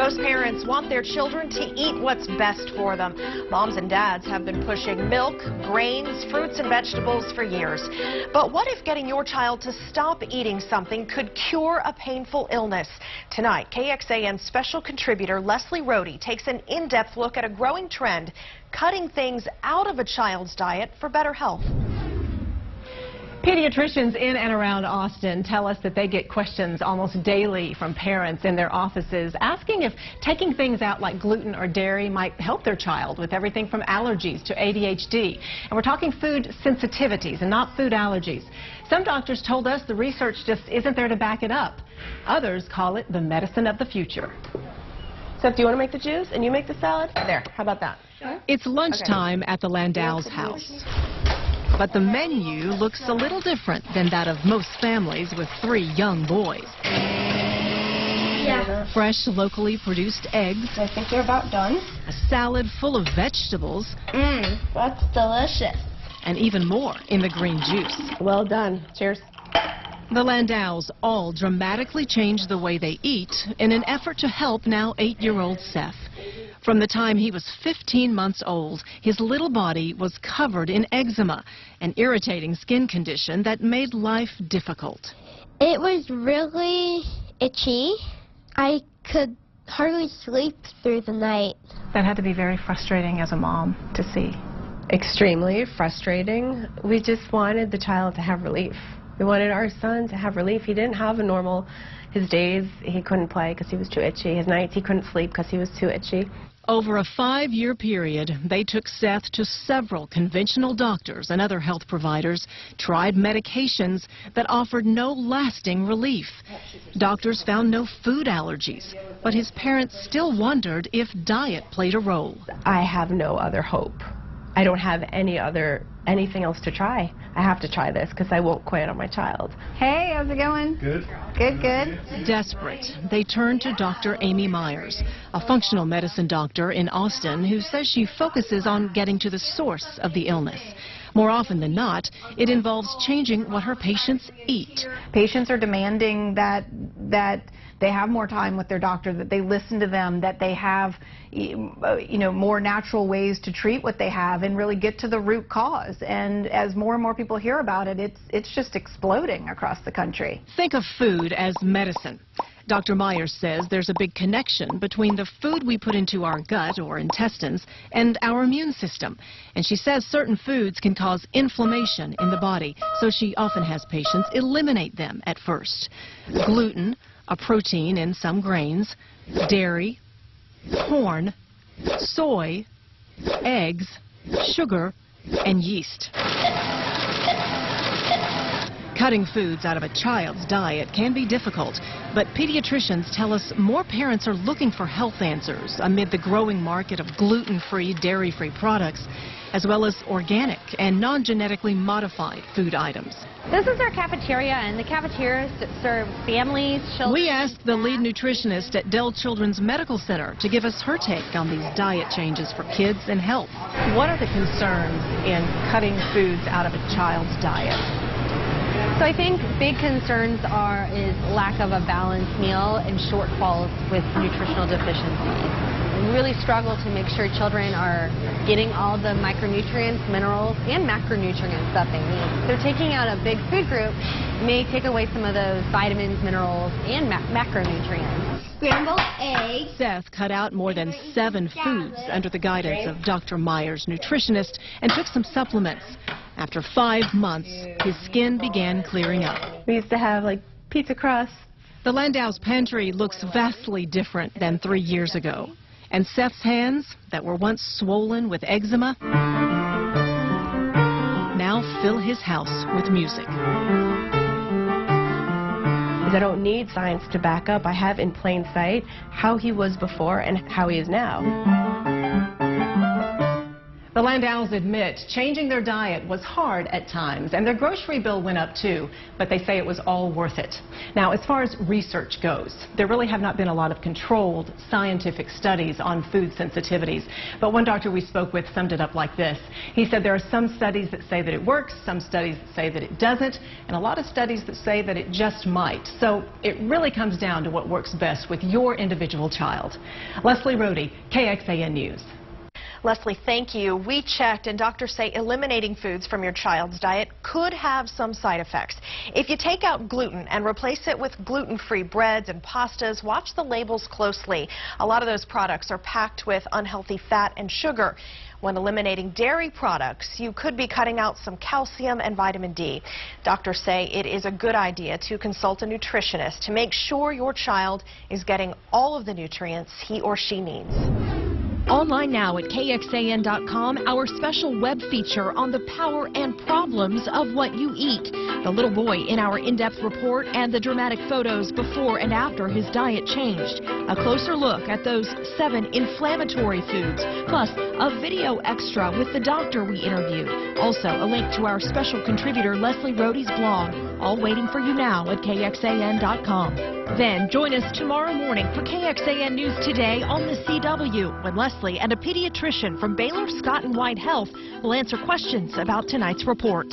Most parents want their children to eat what's best for them. Moms and dads have been pushing milk, grains, fruits and vegetables for years. But what if getting your child to stop eating something could cure a painful illness? Tonight, KXAN special contributor Leslie Rhode takes an in-depth look at a growing trend, cutting things out of a child's diet for better health. Pediatricians in and around Austin tell us that they get questions almost daily from parents in their offices asking if taking things out like gluten or dairy might help their child with everything from allergies to ADHD. And we're talking food sensitivities and not food allergies. Some doctors told us the research just isn't there to back it up. Others call it the medicine of the future. Seth, do you want to make the juice and you make the salad? There, how about that? Sure. It's lunchtime at the Landau's house. But the menu looks a little different than that of most families with 3 young boys. Yeah. Fresh, locally produced eggs. I think they're about done. A salad full of vegetables. That's delicious. And even more in the green juice. Well done. Cheers. The Landau's all dramatically changed the way they eat in an effort to help now 8-year-old Seth. From the time he was 15 months old, his little body was covered in eczema, an irritating skin condition that made life difficult. It was really itchy. I could hardly sleep through the night. That had to be very frustrating as a mom to see. Extremely frustrating. We just wanted the child to have relief. We wanted our son to have relief. He didn't have a normal, his days he couldn't play because he was too itchy. His nights he couldn't sleep because he was too itchy. Over a 5-year period, they took Seth to several conventional doctors and other health providers, tried medications that offered no lasting relief. Doctors found no food allergies, but his parents still wondered if diet played a role. I have no other hope. I don't have anything else to try. I have to try this because I won't quit on my child. Hey, how's it going? Good. Good, good. Desperate, they turned to Dr. Amy Myers, a functional medicine doctor in Austin who says she focuses on getting to the source of the illness. More often than not, it involves changing what her patients eat. Patients are demanding that they have more time with their doctor, that they listen to them, that they have, more natural ways to treat what they have and really get to the root cause. And as more and more people hear about it, it's just exploding across the country. Think of food as medicine. Dr. Myers says there's a big connection between the food we put into our gut or intestines and our immune system. And she says certain foods can cause inflammation in the body, so she often has patients eliminate them at first. Gluten, a protein in some grains, dairy, corn, soy, eggs, sugar, and yeast. Cutting foods out of a child's diet can be difficult, but pediatricians tell us more parents are looking for health answers amid the growing market of gluten-free, dairy-free products, as well as organic and non-genetically modified food items. This is our cafeteria, and the cafeteria serves families, children. We asked the lead nutritionist at Dell Children's Medical Center to give us her take on these diet changes for kids and health. What are the concerns in cutting foods out of a child's diet? So I think big concerns is lack of a balanced meal and shortfalls with nutritional deficiencies. We really struggle to make sure children are getting all the micronutrients, minerals, and macronutrients that they need. So taking out a big food group may take away some of those vitamins, minerals, and macronutrients. Scrambled eggs. Seth cut out more than 7 foods under the guidance of Dr. Myers, nutritionist, and took some supplements. After 5 months, his skin began clearing up. We used to have like pizza crust. The Landau's pantry looks vastly different than 3 years ago. And Seth's hands, that were once swollen with eczema, now fill his house with music. I don't need science to back up. I have in plain sight how he was before and how he is now. The Landows admit changing their diet was hard at times, and their grocery bill went up too, but they say it was all worth it. Now, as far as research goes, there really have not been a lot of controlled scientific studies on food sensitivities, but one doctor we spoke with summed it up like this. He said there are some studies that say that it works, some studies that say that it doesn't, and a lot of studies that say that it just might. So it really comes down to what works best with your individual child. Rhode, KXAN News. Leslie, thank you. We checked, and doctors say eliminating foods from your child's diet could have some side effects. If you take out gluten and replace it with gluten-free breads and pastas, watch the labels closely. A lot of those products are packed with unhealthy fat and sugar. When eliminating dairy products, you could be cutting out some calcium and vitamin D. Doctors say it is a good idea to consult a nutritionist to make sure your child is getting all of the nutrients he or she needs. Online now at KXAN.com, our special web feature on the power and problems of what you eat. The little boy in our in-depth report and the dramatic photos before and after his diet changed. A closer look at those 7 inflammatory foods, plus a video extra with the doctor we interviewed. Also, a link to our special contributor Rhode's blog, all waiting for you now at KXAN.com. Then join us tomorrow morning for KXAN News Today on the CW, when Leslie and a pediatrician from Baylor Scott & White Health will answer questions about tonight's report.